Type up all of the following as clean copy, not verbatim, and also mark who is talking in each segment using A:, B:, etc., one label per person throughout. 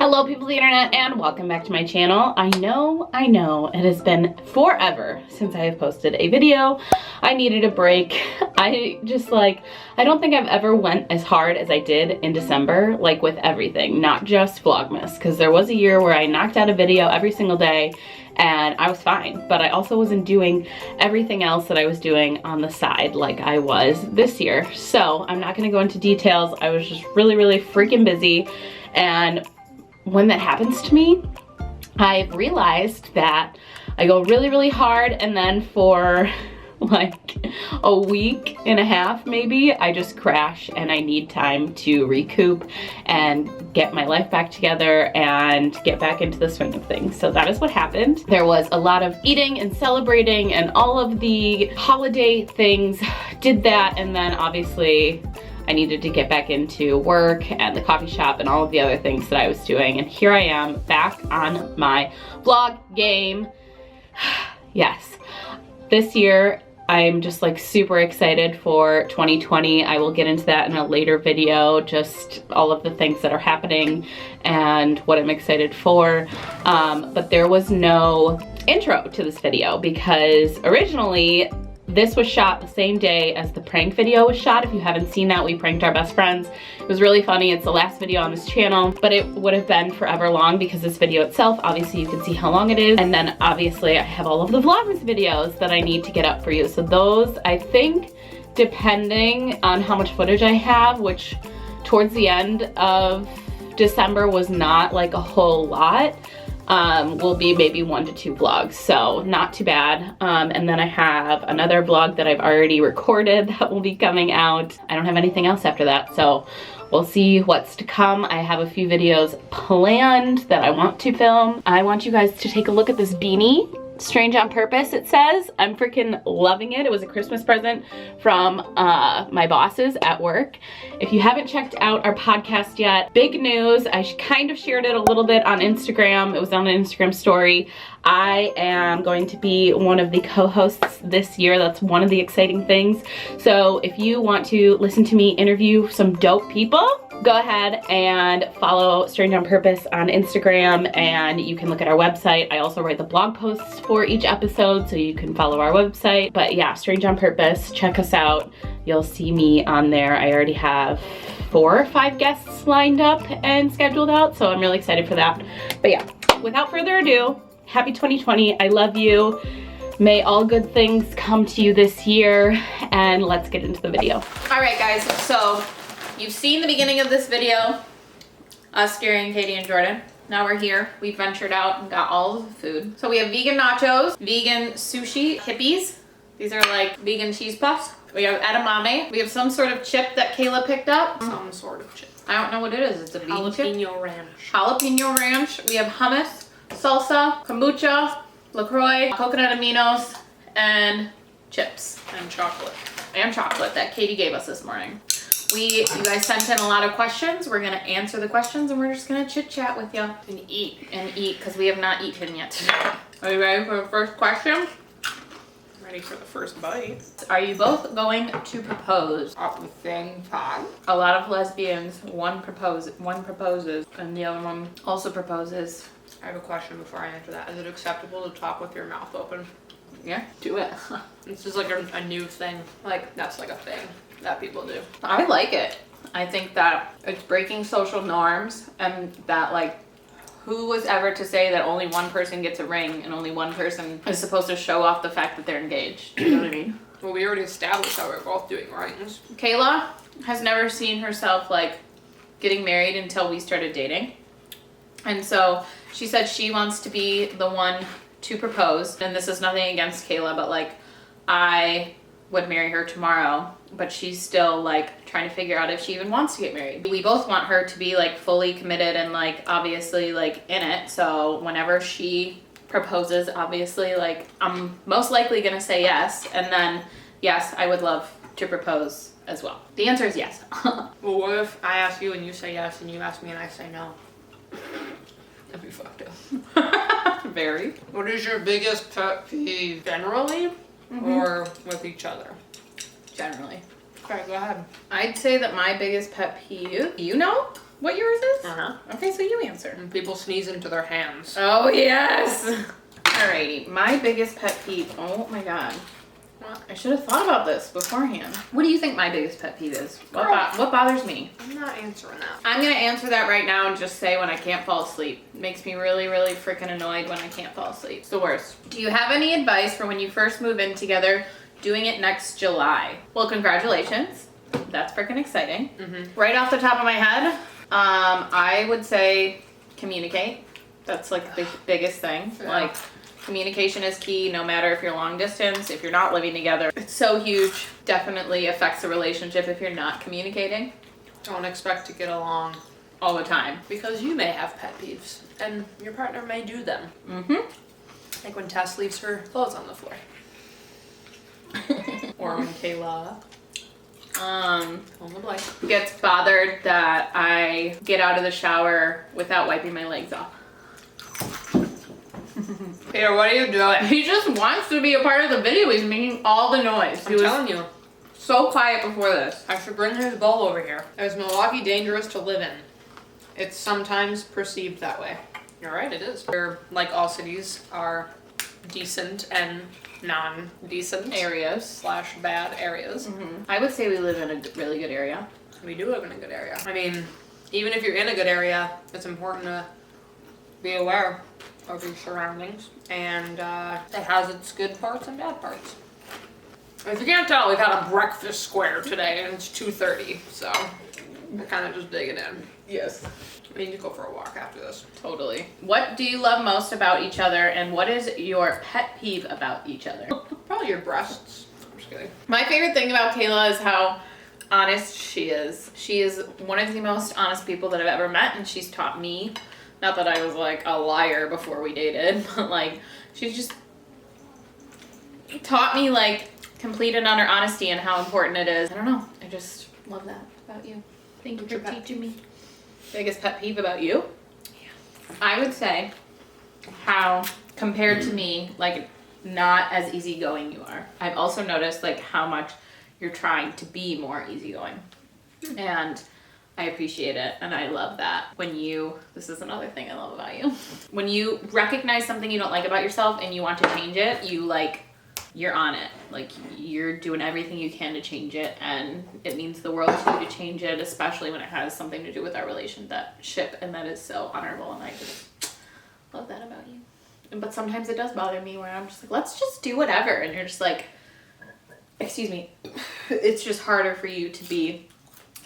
A: Hello people of the internet and welcome back to my channel. I know, it has been forever since I have posted a video. I needed a break. I don't think I've ever went as hard as I did in December, like with everything, not just Vlogmas, because there was a year where I knocked out a video every single day and I was fine, but I also wasn't doing everything else that I was doing on the side like I was this year. So I'm not gonna go into details. I was just really freaking busy, and when that happens to me, I've realized that I go really hard, and then for like a week and a half maybe, I just crash and I need time to recoup and get my life back together and get back into the swing of things. So that is what happened. There was a lot of eating and celebrating and all of the holiday things did that, and then obviously I needed to get back into work and the coffee shop and all of the other things that I was doing. And here I am back on my vlog game. Yes, this year I'm just like super excited for 2020. I will get into that in a later video, just all of the things that are happening and what I'm excited for. But there was no intro to this video because originally this was shot the same day as the prank video was shot. If you haven't seen that, we pranked our best friends. It was really funny. It's the last video on this channel, but it would have been forever long because this video itself, obviously you can see how long it is. And then obviously I have all of the Vlogmas videos that I need to get up for you. So those, I think, depending on how much footage I have, which towards the end of December was not like a whole lot, will be maybe 1 to 2 vlogs, so not too bad. And then I have another vlog that I've already recorded that will be coming out. I don't have anything else after that, so we'll see what's to come. I have a few videos planned that I want to film. I want you guys to take a look at this beanie. Strange on purpose, it says. I'm freaking loving it. It was a Christmas present from my bosses at work. If you haven't checked out our podcast yet, big news. I kind of shared it a little bit on Instagram. It was on an Instagram story. I am going to be one of the co-hosts this year. That's one of the exciting things. So if you want to listen to me interview some dope people, go ahead and follow Strange on Purpose on Instagram, and you can look at our website. I also write the blog posts for each episode, so you can follow our website. But yeah, Strange on Purpose, check us out. You'll see me on there. I already have 4 or 5 guests lined up and scheduled out, so I'm really excited for that. But yeah, without further ado, happy 2020. I love you. May all good things come to you this year, and let's get into the video.
B: All right, guys, so you've seen the beginning of this video, us, Gary, Katie, and Jordan. Now we're here. We've ventured out and got all of the food. So we have vegan nachos, vegan sushi, hippies. These are like vegan cheese puffs. We have edamame. We have some sort of chip that Kayla picked up.
C: Some sort of chip.
B: I don't know what it is. It's a vegan chip.
C: Jalapeno ranch.
B: Jalapeno ranch. We have hummus, salsa, kombucha, LaCroix, coconut aminos, and chips.
C: And chocolate.
B: And chocolate that Katie gave us this morning. You guys sent in a lot of questions. We're gonna answer the questions and we're just gonna chit chat with you.
C: And eat.
B: And eat, because we have not eaten yet today. Are you ready for the first question?
C: Ready for the first bite.
B: Are you both going to propose
C: At the same time.
B: A lot of lesbians, one proposes, and the other one also proposes.
C: I have a question before I answer that. Is it acceptable to talk with your mouth open?
B: Yeah, do it.
C: This is like a new thing. Like, that's like a thing that people do.
B: I like it. I think that it's breaking social norms, and that like, who was ever to say that only one person gets a ring and only one person is supposed to show off the fact that they're engaged? You know what I mean?
C: Well, we already established how we're both doing rings.
B: Kayla has never seen herself like getting married until we started dating. And so she said she wants to be the one to propose. And this is nothing against Kayla, but like, I would marry her tomorrow, but she's still like trying to figure out if she even wants to get married. We both want her to be like fully committed and like obviously like in it. So whenever she proposes, obviously like I'm most likely gonna say yes. And then yes, I would love to propose as well. The answer is yes.
C: Well, what if I ask you and you say yes and you ask me and I say no? That'd be fucked up.
B: Very.
C: What is your biggest pet peeve generally or with each other?
B: Generally.
C: Okay, go ahead.
B: I'd say that my biggest pet peeve, you know? what yours is?
C: Uh-huh.
B: Okay, so you answer.
C: And people sneeze into their hands.
B: Oh, yes. Alrighty, my biggest pet peeve. Oh my god. I should have thought about this beforehand. What do you think my biggest pet peeve is? What bothers me?
C: I'm not answering that.
B: I'm gonna answer that right now and just say when I can't fall asleep. It makes me really, really freaking annoyed when I can't fall asleep. It's the worst. Do you have any advice for when you first move in together, doing it next July? Well, congratulations. That's freaking exciting. Right off the top of my head, I would say communicate. That's like the biggest thing.
C: Yeah.
B: Like, communication is key, no matter if you're long distance, if you're not living together. It's so huge. Definitely affects the relationship if you're not communicating
C: Don't expect to get along
B: all the time.
C: because you may have pet peeves and your partner may do them. Like when Tess leaves her clothes on the floor. Or when Kayla on the blank
B: Gets bothered that I get out of the shower without wiping my legs off.
C: Peter, what are you doing?
B: He just wants to be a part of the video. He's making all the noise. He
C: I'm
B: was
C: telling you,
B: so quiet before this.
C: I should bring his bowl over here. Is Milwaukee dangerous to live in? It's sometimes perceived that way. You're right, it is. We're, like all cities, are decent and non-decent
B: Areas.
C: / bad areas.
B: I would say we live in a really good area.
C: We do live in a good area. I mean, even if you're in a good area, it's important to be aware of your surroundings, and it has its good parts and bad parts. If you can't tell, we've had a breakfast square today, and it's 2:30, so we're kind of just digging in.
B: Yes.
C: We need to go for a walk after this.
B: Totally. What do you love most about each other, and what is your pet peeve about each other?
C: Probably your breasts. I'm just kidding.
B: My favorite thing about Kayla is how honest she is. She is one of the most honest people that I've ever met, and she's taught me, not that I was like a liar before we dated, but like she's just taught me like complete and utter honesty and how important it is. I don't know. I just love that about you. Thank you for teaching me. Biggest pet peeve about you? Yeah. I would say how compared to me, like not as easygoing you are. I've also noticed like how much you're trying to be more easygoing. And I appreciate it and I love that. When you, this is another thing I love about you. When you recognize something you don't like about yourself and you want to change it, you're on it. Like you're doing everything you can to change it, and it means the world to you to change it, especially when it has something to do with our relationship, and that is so honorable, and I just love that about you. But sometimes it does bother me where I'm just like, let's just do whatever, and you're just like, excuse me, it's just harder for you to be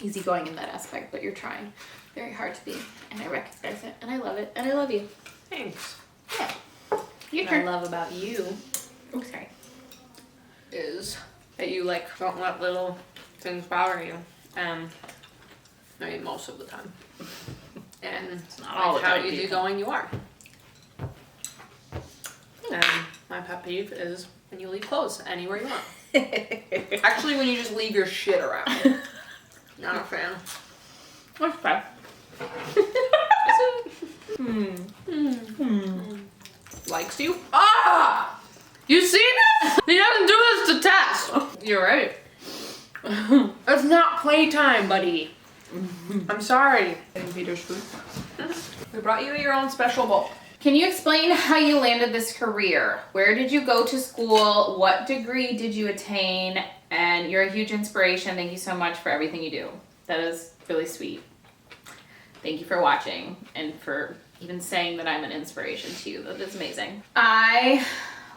B: easygoing in that aspect, but you're trying very hard to be, and I recognize it, and I love it, and I love you.
C: Thanks.
B: Yeah. Your
C: What
B: turn.
C: I love about you
B: Oh, sorry.
C: is that you like don't let little things bother you. I mean, most of the time. And it's
B: not all the
C: how
B: time,
C: easygoing you are. And my pet peeve is when you leave clothes anywhere you want. Actually, when you just leave your shit around. Not a fan.
B: What's that?
C: Likes you? Ah! You see this? He doesn't do this to Tess.
B: You're right.
C: It's not playtime, buddy. I'm sorry. Getting Peter's food. We brought you your own special bowl.
B: Can you explain how you landed this career? Where did you go to school? What degree did you attain? And you're a huge inspiration. Thank you so much for everything you do. That is really sweet. Thank you for watching and for even saying that I'm an inspiration to you. That is amazing. I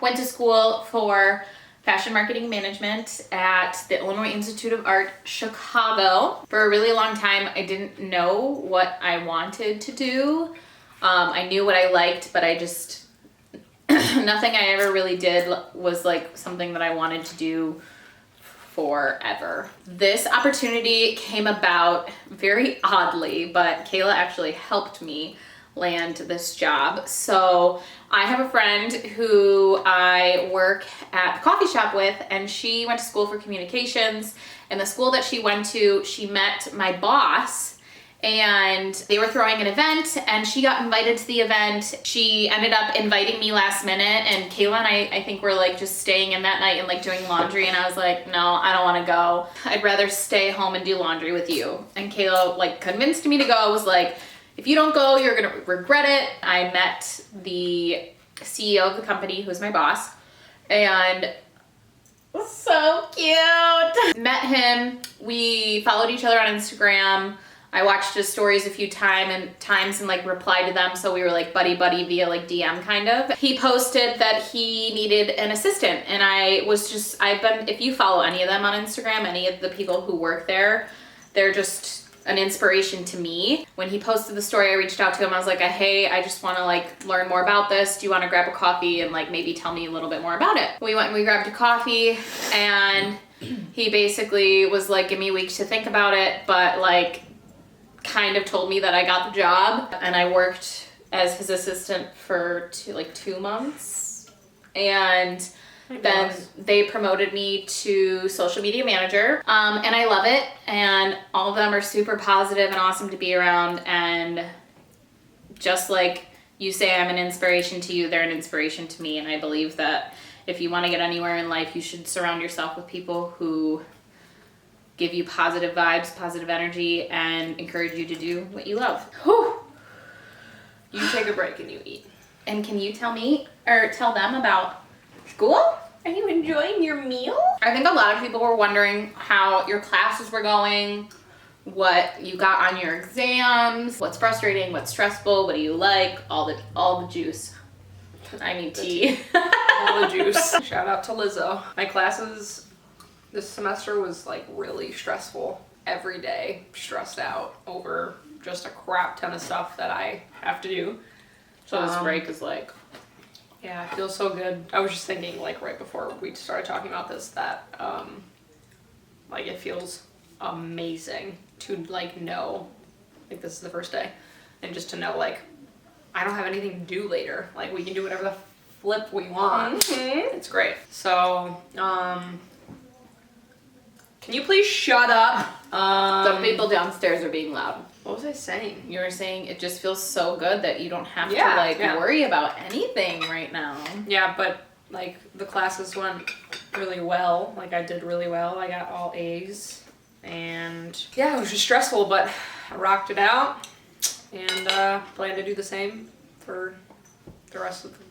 B: went to school for fashion marketing management at the Illinois Institute of Art, Chicago. For a really long time, I didn't know what I wanted to do. I knew what I liked, but I just, nothing I ever really did was like something that I wanted to do forever. This opportunity came about very oddly, but Kayla actually helped me land this job. So I have a friend who I work at the coffee shop with, and she went to school for communications. And the school that she went to, she met my boss, and they were throwing an event and she got invited to the event. She ended up inviting me last minute, and Kayla and I think we're like just staying in that night and like doing laundry, and I was like, no, I don't want to go. I'd rather stay home and do laundry with you. And Kayla like convinced me to go, was like, if you don't go, you're gonna regret it. I met the CEO of the company, who's my boss, and so cute. Met him, we followed each other on Instagram. I watched his stories a few times and like replied to them, so we were like buddy via like DM kind of. He posted that he needed an assistant, and if you follow any of them on Instagram, any of the people who work there, they're just an inspiration to me. When he posted the story, I reached out to him. I was like, hey, I just want to like learn more about this. Do you want to grab a coffee and like maybe tell me a little bit more about it? We went and we grabbed a coffee, and he basically was like, give me a week to think about it, but like kind of told me that I got the job, and I worked as his assistant for 2 months, and then they promoted me to social media manager, and I love it, and all of them are super positive and awesome to be around, and just like you say I'm an inspiration to you, they're an inspiration to me, and I believe that if you want to get anywhere in life, you should surround yourself with people who give you positive vibes, positive energy, and encourage you to do what you love. Whew.
C: You take a break and you eat.
B: And can you tell them about school? Are you enjoying your meal? I think a lot of people were wondering how your classes were going, what you got on your exams, what's frustrating, what's stressful, what do you like, all the juice. I need tea.
C: All the juice. Shout out to Lizzo. My classes this semester was like really stressful. Every day, stressed out over just a crap ton of stuff that I have to do.
B: So this break is like,
C: yeah, it feels so good. I was just thinking like right before we started talking about this that like it feels amazing to like know like this is the first day, and just to know like I don't have anything to do later. Like we can do whatever the flip we want. Mm-hmm. It's great. So can you please shut up?
B: The people downstairs are being loud.
C: What was I saying?
B: You were saying it just feels so good that you don't have to worry about anything right now.
C: Yeah, but like the classes went really well. Like I did really well. I got all A's, and yeah, it was just stressful, but I rocked it out, and plan to do the same for the rest of the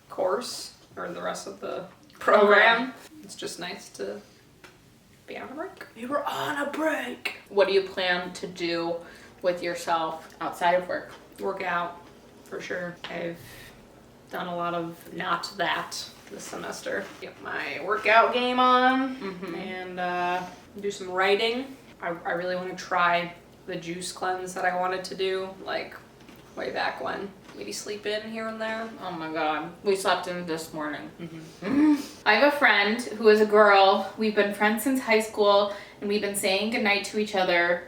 C: course or the rest of the program. It's just nice to be on a break.
B: We were on a break. What do you plan to do with yourself outside of work?
C: Work out, for sure. I've done a lot of not that this semester. Get my workout game on, and do some writing. I really want to try the juice cleanse that I wanted to do, like way back when. Maybe sleep in here and there.
B: Oh my god. We slept in this morning. I have a friend who is a girl. We've been friends since high school, and we've been saying goodnight to each other.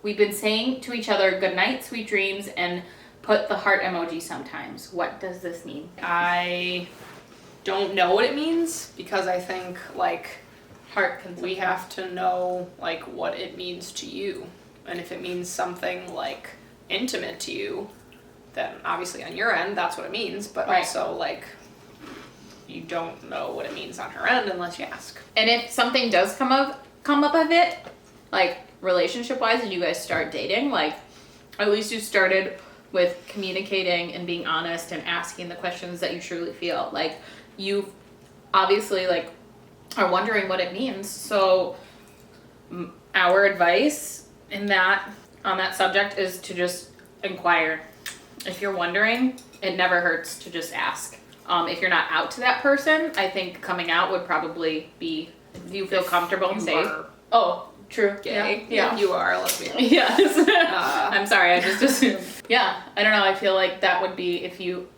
B: We've been saying to each other, good night, sweet dreams, and put the heart emoji sometimes. What does this mean?
C: I don't know what it means, because I think like we have to know like what it means to you. And if it means something like intimate to you, then obviously on your end that's what it means, but also like you don't know what it means on her end unless you ask.
B: And if something does come up of it, like relationship wise, did you guys start dating? Like at least you started with communicating and being honest and asking the questions that you truly feel. Like you obviously like are wondering what it means. So our advice on that subject is to just inquire. If you're wondering, it never hurts to just ask. If you're not out to that person, I think coming out would probably be, if you feel comfortable and safe. Oh, true.
C: Gay.
B: Yeah.
C: You are, let's be honest.
B: Yes. I'm sorry, I just assumed. Yeah, I don't know, I feel like that would be, if you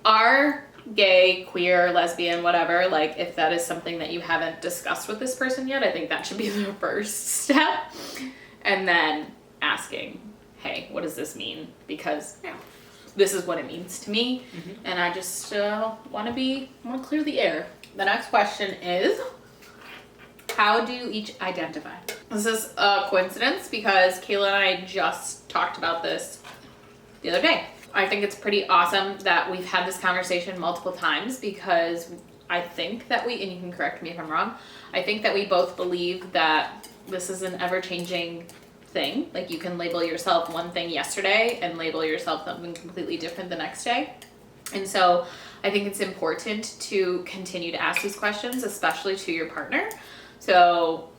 B: are gay, queer, lesbian, whatever, like if that is something that you haven't discussed with this person yet, I think that should be the first step. And then asking, hey, what does this mean? Because this is what it means to me, and I just want to clear the air. The next question is, how do you each identify? This is a coincidence because Kayla and I just talked about this the other day. I think it's pretty awesome that we've had this conversation multiple times because I think that we, and you can correct me if I'm wrong, I think that we both believe that this is an ever-changing thing. Like you can label yourself one thing yesterday and label yourself something completely different the next day. And so I think it's important to continue to ask these questions, especially to your partner. So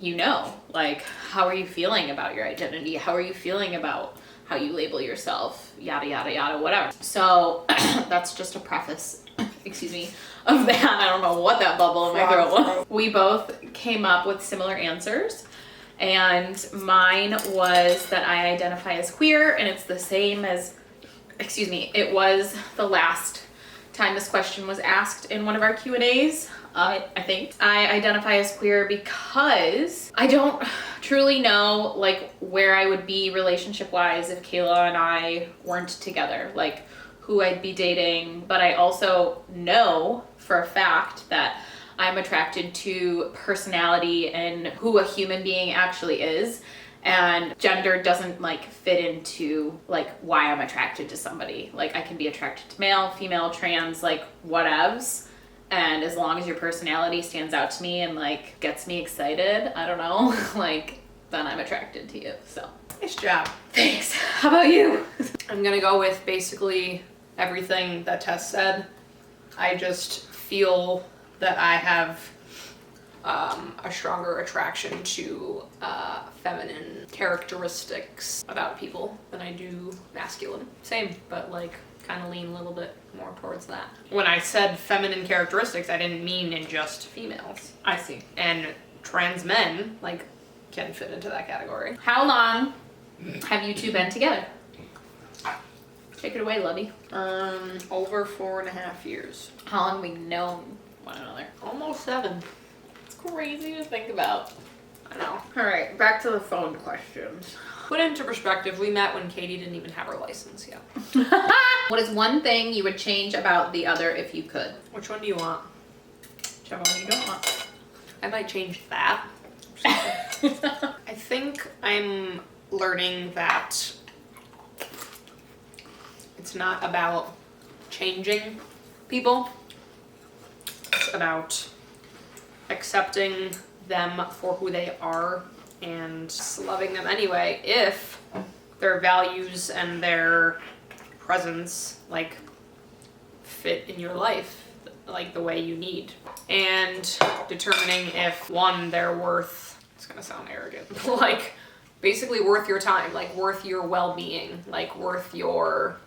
B: you know, like, how are you feeling about your identity? How are you feeling about how you label yourself? Yada, yada, yada, whatever. So that's just a preface, excuse me, of that. I don't know what that bubble in my throat was. We both came up with similar answers. And mine was that I identify as queer, and it's the same as, excuse me, it was the last time this question was asked in one of our Q&As. I think I identify as queer because I don't truly know like where I would be relationship wise if Kayla and I weren't together, like who I'd be dating. But I also know for a fact that I'm attracted to personality and who a human being actually is, and gender doesn't like fit into like why I'm attracted to somebody. Like I can be attracted to male, female, trans, like whatevs. And as long as your personality stands out to me and like gets me excited, I don't know, like then I'm attracted to you. So
C: Nice job.
B: thanks. How about you?
C: I'm gonna go with basically everything that Tess said. I just feel that I have a stronger attraction to feminine characteristics about people than I do masculine. Same, but like kind of lean a little bit more towards that. When I said feminine characteristics, I didn't mean in just females.
B: I see.
C: And trans men, like, can fit into that category.
B: How long have you two been together? Take it away, Lovey.
C: Over 4.5 years.
B: How long have we known one another?
C: Almost 7.
B: It's crazy to think about.
C: I know.
B: All right, back to the phone questions.
C: Put into perspective, we met when Katie didn't even have her license yet.
B: What is one thing you would change about the other if you could?
C: Which one do you want?
B: Whichever one you don't want.
C: I might change that. I think I'm learning that it's not about changing people. It's about accepting them for who they are and just loving them anyway if their values and their presence like fit in your life like the way you need, and determining if one, they're worth, it's gonna sound arrogant, like basically worth your time, like worth your well-being, like worth your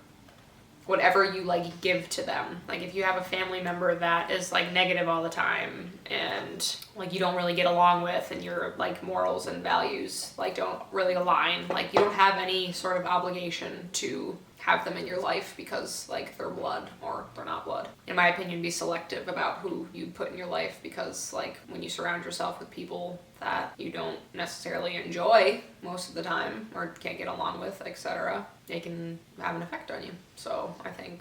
C: whatever you like give to them. Like if you have a family member that is like negative all the time and like you don't really get along with, and your like morals and values like don't really align, like you don't have any sort of obligation to have them in your life because like they're blood or they're not blood. In my opinion, be selective about who you put in your life, because like when you surround yourself with people that you don't necessarily enjoy most of the time or can't get along with, etc., they can have an effect on you. So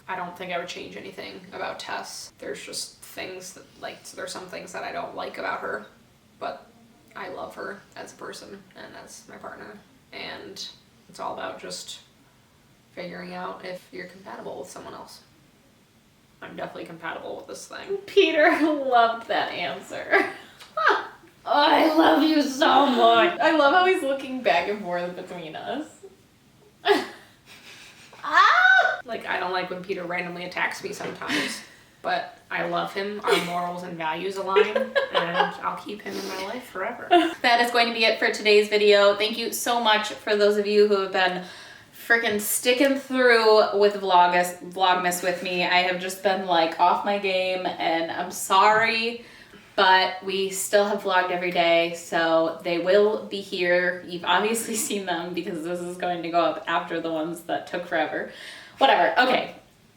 C: I don't think I would change anything about Tess. There's just things that like, so there's some things that I don't like about her, but I love her as a person and as my partner, and it's all about just figuring out if you're compatible with someone else. I'm definitely compatible with this thing.
B: Peter loved that answer. Oh, I love you so much. I love how he's looking back and forth between us.
C: Like, I don't like when Peter randomly attacks me sometimes, but I love him. Our morals and values align, and I'll keep him in my life forever.
B: That is going to be it for today's video. Thank you so much for those of you who have been freaking sticking through with Vlogmas with me. I have just been like off my game, and I'm sorry, but we still have vlogged every day, so they will be here. You've obviously seen them because this is going to go up after the ones that took forever. Whatever. Okay,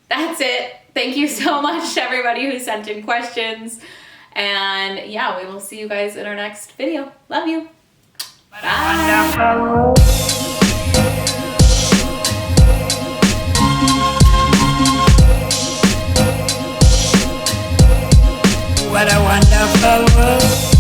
B: that's it. Thank you so much to everybody who sent in questions, and yeah, we will see you guys in our next video. Love you. Bye.
D: What a wonderful world.